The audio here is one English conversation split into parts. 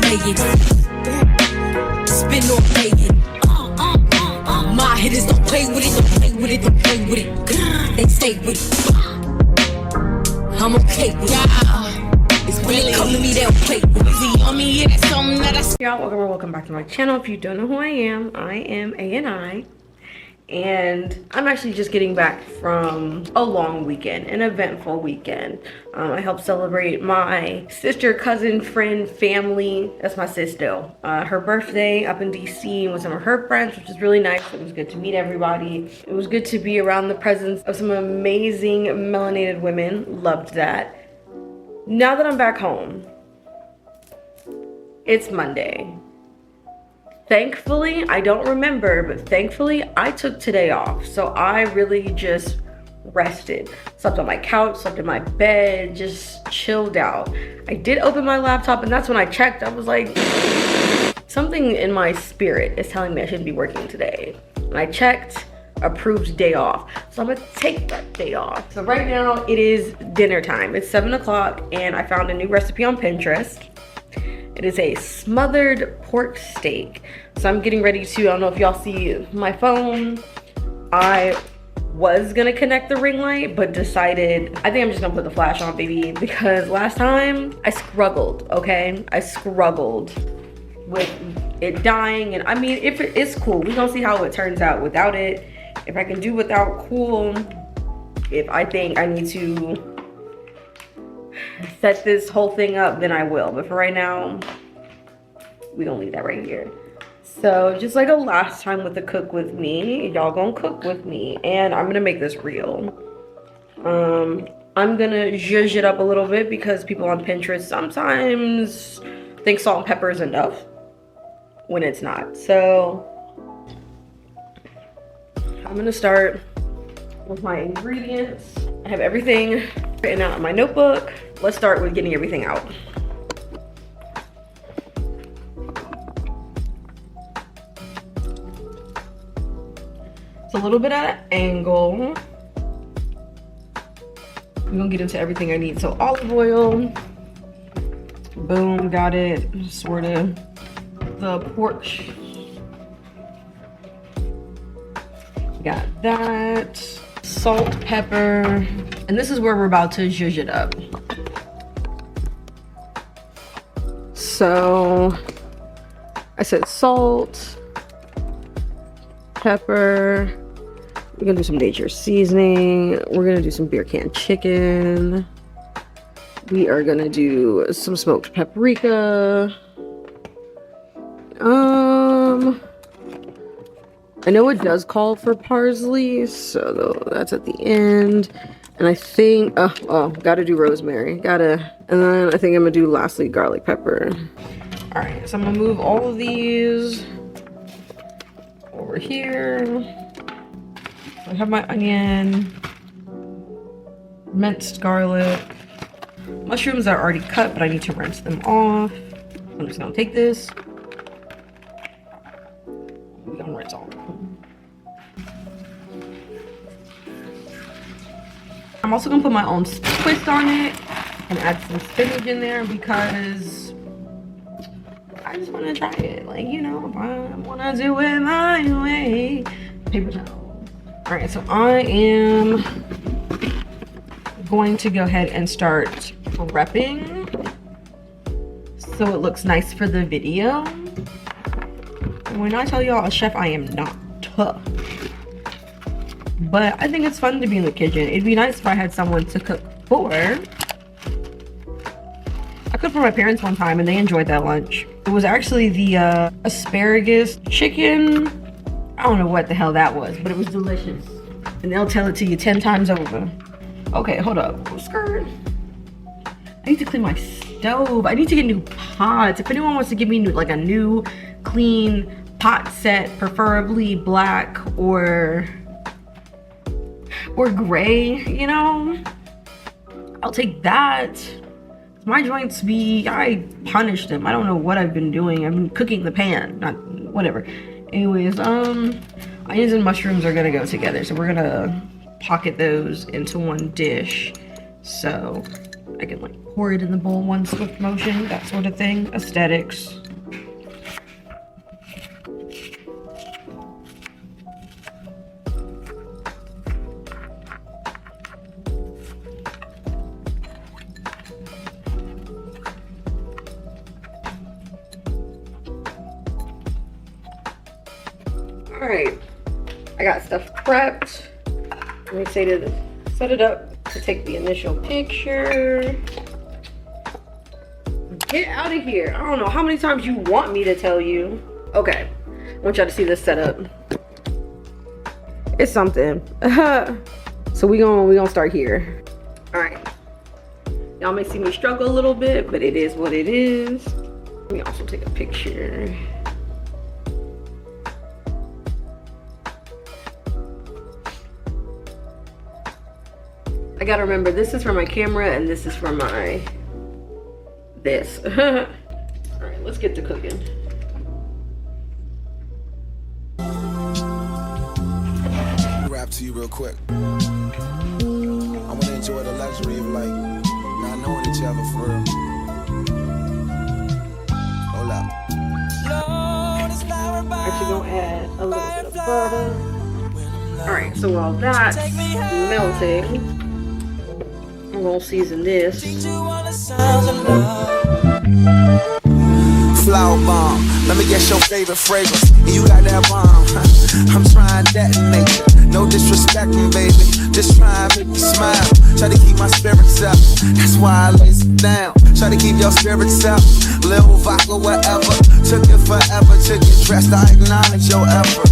playing. Spin on playing. My hitters don't play with it, don't play with it, don't play with it. They stay with it. I'm okay with it. It's when they come to me, they'll play with it. On me, yeah, that's something that I. Y'all, welcome back to my channel. If you don't know who I am ANI. And I'm actually just getting back from a long weekend, an eventful weekend. I helped celebrate my sister, cousin, friend, family. That's my sister. Her birthday up in DC with some of her friends, which was really nice. It was good to meet everybody. It was good to be around the presence of some amazing melanated women. Loved that. Now that I'm back home, it's Monday. Thankfully, I don't remember, but thankfully I took today off. So I really just rested. Slept on my couch, slept in my bed, just chilled out. I did open my laptop and that's when I checked. I was like, something in my spirit is telling me I shouldn't be working today. And I checked, approved day off. So I'm gonna take that day off. So right now it is dinner time. It's 7 o'clock and I found a new recipe on Pinterest. It is a smothered pork steak. So I'm getting ready to, I don't know if y'all see my phone. I was gonna connect the ring light, but decided, I think I'm just gonna put the flash on, baby, because last time I struggled, okay? I struggled with it dying, and I mean, if it is cool, we're gonna see how it turns out without it. If I can do without, cool. If I think I need to set this whole thing up, then I will. But for right now, we gonna leave that right here. So just like a last time with the cook with me, y'all gonna cook with me, and I'm gonna make this real. I'm gonna zhuzh it up a little bit because people on Pinterest sometimes think salt and pepper is enough when it's not. So I'm gonna start with my ingredients. I have everything written out in my notebook. Let's start with getting everything out. It's a little bit at an angle. I'm gonna get into everything I need. So olive oil, boom, got it. Sort of the pork. Got that. Salt, pepper, and this is where we're about to zhuzh it up. So I said salt, pepper. We're gonna do some nature seasoning. We're gonna do some beer can chicken. We are gonna do some smoked paprika. I know it does call for parsley, so that's at the end. And I think, gotta do rosemary, and then I think I'm gonna do lastly garlic pepper. All right, so I'm gonna move all of these over here. I have my onion, minced garlic, mushrooms are already cut, but I need to rinse them off. I'm just gonna take this. We're gonna rinse off. I'm also gonna put my own twist on it and add some spinach in there because I just wanna try it. Like, you know, I wanna do it my way. Paper towel. All right, so I am going to go ahead and start prepping so it looks nice for the video. And when I tell y'all a chef, I am not tough. But I think it's fun to be in the kitchen. It'd be nice if I had someone to cook for. I cooked for my parents one time and they enjoyed that lunch. It was actually the asparagus chicken. I don't know what the hell that was, but it was delicious. And they'll tell it to you 10 times over. Okay, hold up. Skirt. I need to clean my stove. I need to get new pots. If anyone wants to give me like a new, clean pot set, preferably black or gray, you know, I'll take that. My joints I punish them. I don't know what I've been doing. I've been cooking the pan, not whatever. Anyways, onions and mushrooms are gonna go together, so we're gonna pocket those into one dish. So I can like pour it in the bowl one swift motion, that sort of thing. Aesthetics. All right, I got stuff prepped. I'm excited to set it up to take the initial picture. Get out of here. I don't know how many times you want me to tell you. Okay, I want y'all to see this setup. It's something. So we gonna start here. All right. Y'all may see me struggle a little bit, but it is what it is. Let me also take a picture. I gotta remember, this is for my camera and this is for my this. All right, let's get to cooking. Rap to you real quick. I want to enjoy the luxury of like not knowing each other for real. Hold up. Actually gonna add a little bit of butter. All right, so while that's melting, I'm gonna season this. Flower bomb, let me guess your favorite fragrance. And you got that bomb, I'm trying to detonate it. No disrespecting, baby, just try and make me smile. Try to keep my spirits up, that's why I lace it down. Try to keep your spirits up, little vodka, whatever. Took it forever to get dressed, I acknowledge your effort.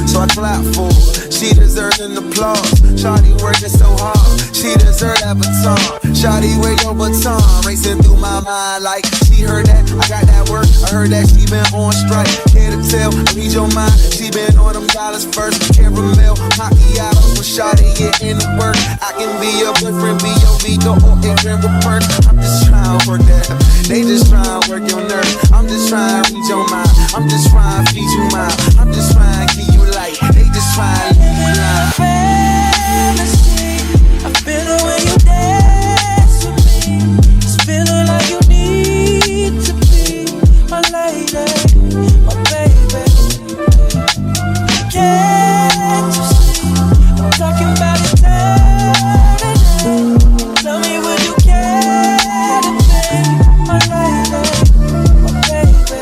So I clap for her, she deserves an applause. Shawty working so hard, she deserves that baton. Shawty wear your baton, racing through my mind like she heard that, I got that work. I heard that she been on strike, care to tell, read your mind. She been on them dollars first, caramel, macchiatos with Shawty getting the work. I can be your boyfriend, be your Vigo, or ignorant perk. I'm just trying to work that, they just trying to work your nerves. I'm just trying to read your mind, I'm just trying to feed you mine. I'm just trying to keep you light, they just trying to leave you blind. I feel the way you dance with me, it's feeling like you need to be my lady, my baby. Can't you see, I'm talking about it now. Tell me would you care to be my lady, my baby.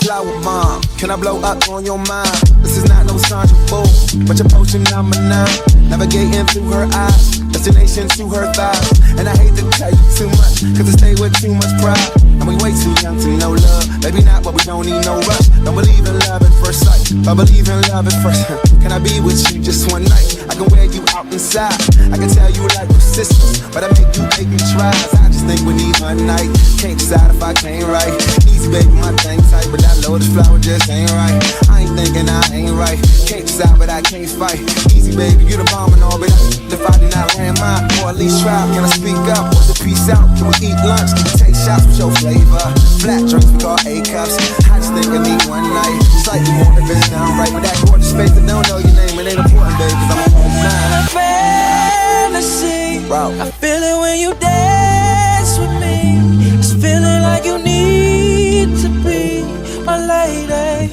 Flower bomb, can I blow up on your mind? This is not no Sandra Bull, but your potion number 9. Navigating through her eyes, destination to her thighs. And I hate to tell you too much, cause I stay with too much pride. And we way too young to know love, maybe not, but we don't need no rush. Don't believe in love at first sight, but believe in love at first. Can I be with you just one night? I can wear you out inside, I can tell you like persistence, but I make me tries. I just think we need one night, can't decide if I can't right. Easy baby, my thing tight, but that lotus flower just ain't right. I ain't thinking I ain't right, can't decide but I can't fight. Easy baby, you the bomb and all, but if I did not land mine, or at least try, can I speak up? What's the peace out? Can we eat lunch? Can we take shots with your flavor? Flat drinks we call A-cups, I just think I need one night. Slightly more if it's done right, but that gorgeous face that don't know your name, it ain't important baby, cause I'm a home blind. Fantasy, I feel it when you dance with me. It's feeling like you need to be my lady,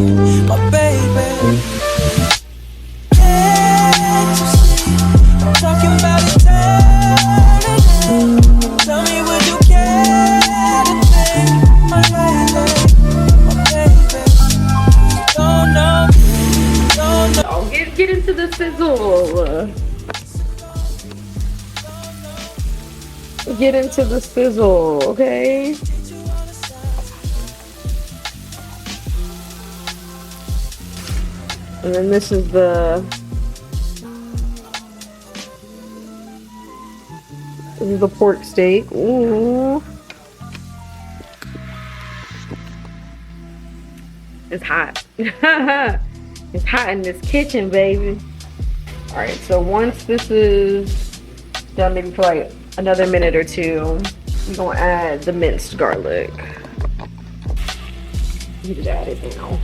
my baby. Can't you see, I'm talking about it now. Tell me would you care to be my lady, my baby. Don't know. I'll get into the sizzle. Get into the sizzle, okay? And then this is the pork steak. Ooh. It's hot. It's hot in this kitchen, baby. All right, so once this is done, maybe for like another minute or two, we're gonna add the minced garlic. You just add it now.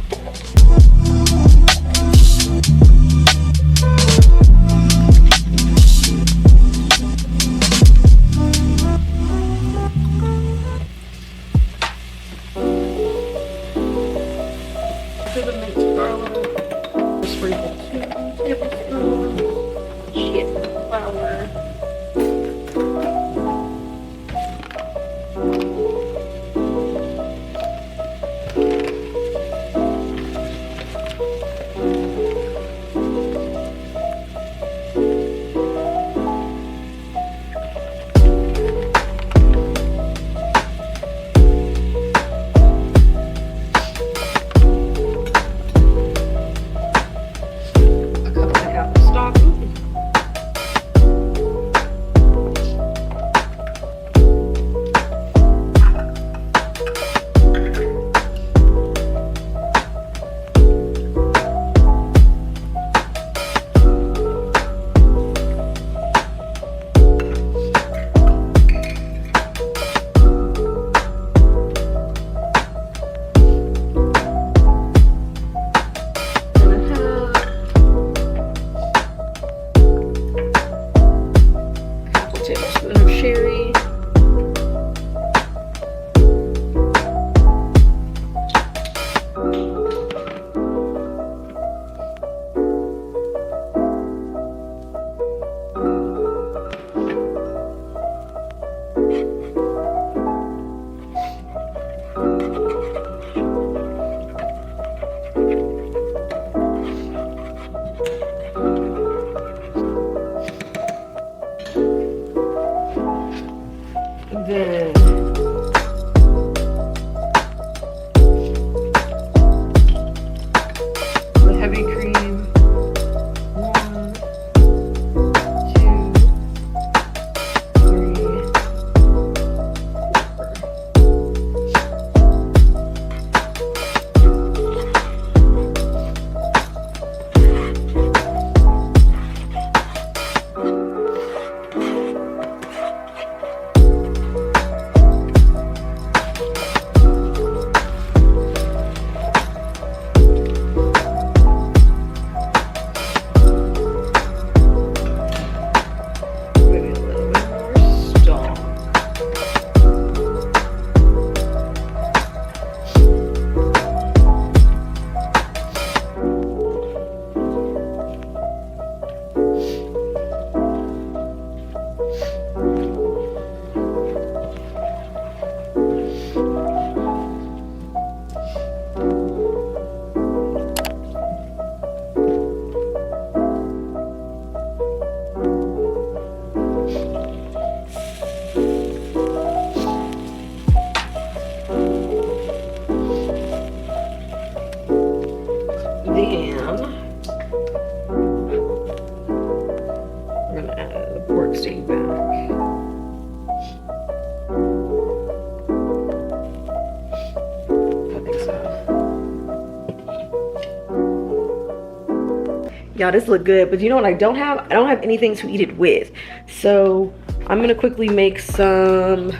Y'all, this look good, but you know what I don't have? I don't have anything to eat it with. So I'm gonna quickly make some,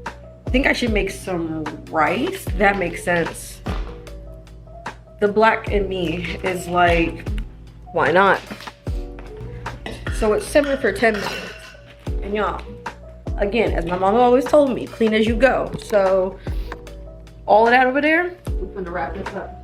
I think I should make some rice. That makes sense. The black in me is like, why not? So it's simmer for 10 minutes. And y'all, again, as my mom always told me, clean as you go. So all of that over there, we're gonna wrap this up.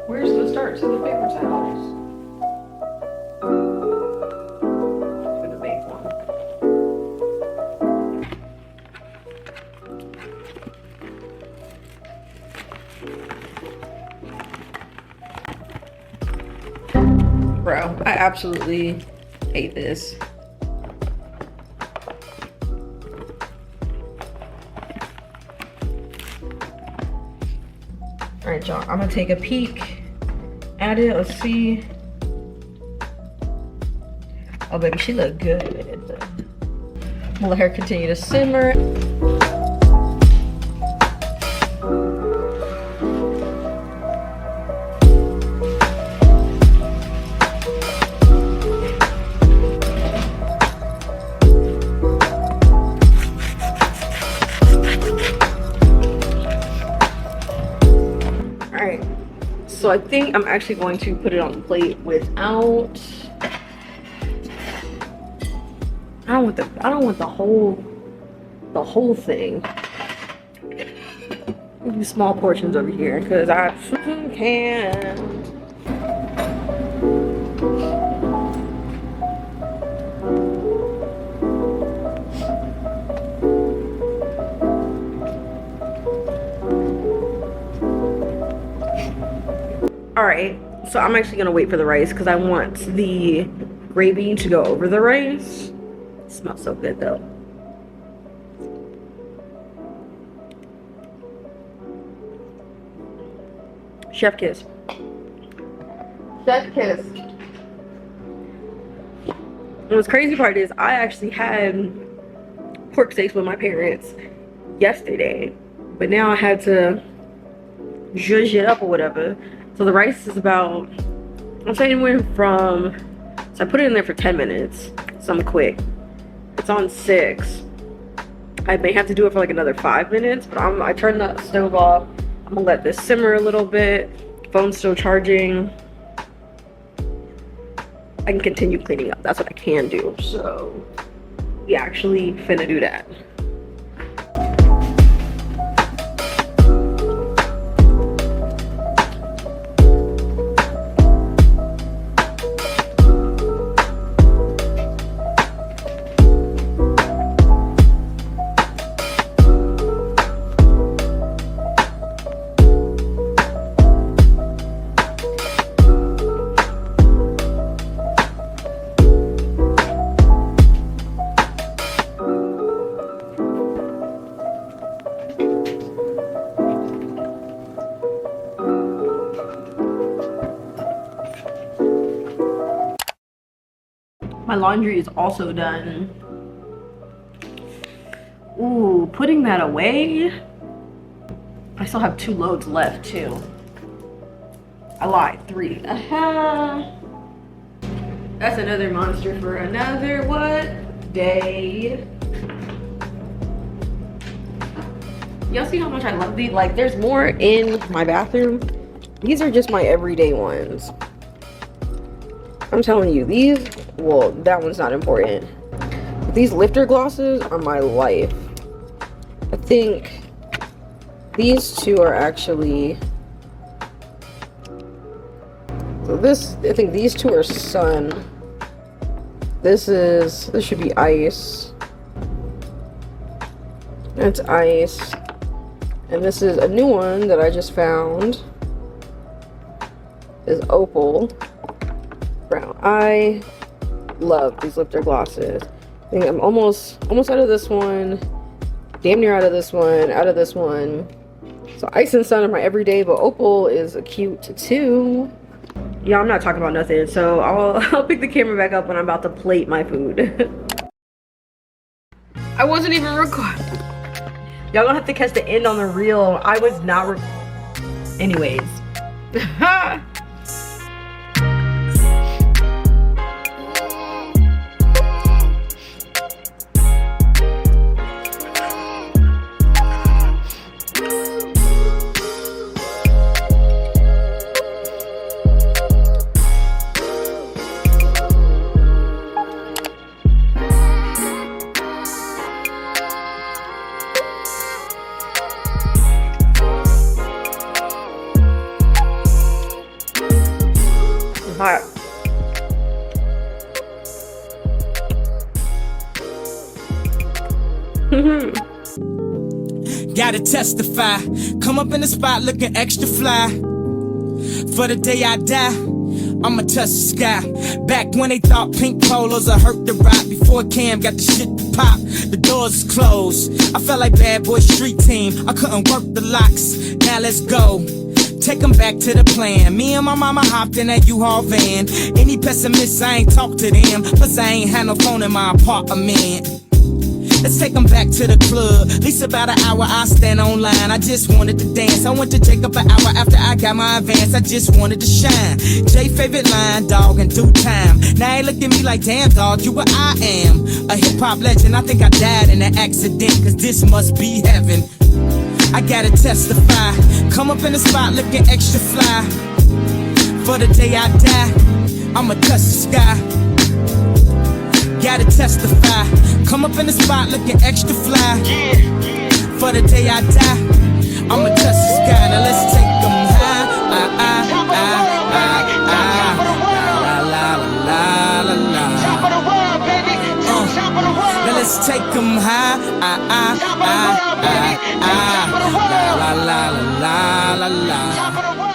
Where's the start to the paper towels? I'm gonna make one. Bro, I absolutely hate this. All right, y'all, I'm gonna take a peek at it. Let's see. Oh, baby, she look good. We'll let her continue to simmer. All right. So I think I'm actually going to put it on the plate without. I don't want the whole thing. Maybe small portions over here because I can't. All right, so I'm actually gonna wait for the rice because I want the gravy to go over the rice. It smells so good though. Chef kiss. Chef kiss. And what's crazy part is I actually had pork steaks with my parents yesterday, but now I had to zhuzh it up or whatever. So the rice is about, I'm saying anywhere from, so I put it in there for 10 minutes. So I'm quick. It's on 6. I may have to do it for like another 5 minutes, but I turned the stove off. I'm gonna let this simmer a little bit. Phone's still charging. I can continue cleaning up. That's what I can do. So we actually finna do that. My laundry is also done. Ooh, putting that away. I still have 2 loads left too. I lied, 3. That's another monster for another what? Day. Y'all see how much I love these? Like, there's more in my bathroom. These are just my everyday ones. I'm telling you, these, well, that one's not important. But these lifter glosses are my life. I think these 2 are actually, so this, I think these 2 are sun. This should be ice. It's ice. And this is a new one that I just found. Is Opal Brown. I love these lifter glosses. I think I'm almost out of this one. Damn near out of this one. Out of this one. So Ice and Sun are my everyday, but Opal is cute too. Yeah, I'm not talking about nothing. So I'll pick the camera back up when I'm about to plate my food. I wasn't even recording. Y'all gonna have to catch the end on the reel. I was not anyways. Hot. Gotta testify. Come up in the spot looking extra fly. For the day I die, I'ma touch the sky. Back when they thought pink polos would hurt the ride. Before Cam got the shit to pop, the doors closed. I felt like bad boy street team. I couldn't work the locks. Now let's go. Take them back to the plan. Me and my mama hopped in that U-Haul van. Any pessimists, I ain't talk to them. Plus I ain't had no phone in my apartment. Let's take them back to the club. At least about an hour I stand online. I just wanted to dance. I went to Jacob an hour after I got my advance. I just wanted to shine. Jay favorite line, dog, in due time. Now they look at me like, damn dog, you what I am. A hip-hop legend. I think I died in an accident, cause this must be heaven. I gotta testify. Come up in the spot looking extra fly. For the day I die, I'ma touch the sky. Gotta testify. Come up in the spot looking extra fly. For the day I die, I'ma touch the sky. Now let's take them high. Now let's take them high. La la la la la la.